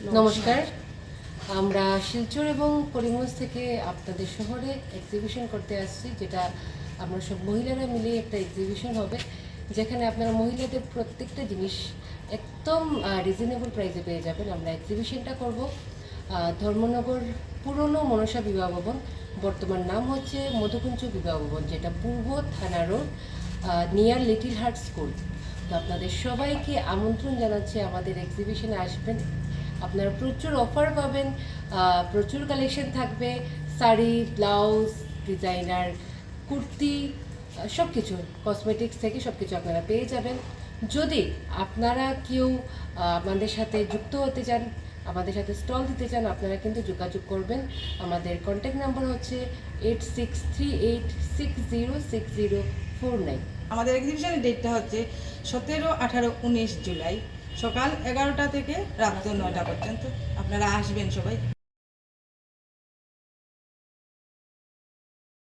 নমস্কার। আমরা শিলচর এবং করিমগঞ্জ থেকে আপনাদের শহরে এক্সিবিশন করতে আসছি, যেটা আমরা সব মহিলারা মিলে একটা এক্সিবিশন হবে, যেখানে আপনারা মহিলাদের প্রত্যেকটা জিনিস একদম রিজনেবল প্রাইসে পেয়ে যাবেন। আমরা এক্সিবিশনটা করব ধর্মনগর পুরনো মনসা বিবাহ ভবন, বর্তমান নাম হচ্ছে মধুকুঞ্জ বিবাহ ভবন, যেটা পূর্ব থানা road near little heart school. তো আপনাদের সবাইকে আমন্ত্রণ জানাচ্ছি, আমাদের এক্সিবিশনে আসবেন। আপনারা প্রচুর অফার পাবেন, প্রচুর কালেকশন থাকবে, শাড়ি, ব্লাউজ, ডিজাইনার, কুর্তি, সব কিছু, কসমেটিক্স থেকে সব কিছু আপনারা পেয়ে যাবেন। যদি আপনারা কেউ আমাদের সাথে যুক্ত হতে চান, আমাদের সাথে স্টল দিতে চান, আপনারা কিন্তু যোগাযোগ করবেন। আমাদের কন্ট্যাক্ট নাম্বার হচ্ছে 8638606049। আমাদের এক্সিবিশনের ডেটটা হচ্ছে 17, 18, 19 জুলাই, সকাল 11টা থেকে রাত 9টা পর্যন্ত। আপনারা আসবেন সবাই।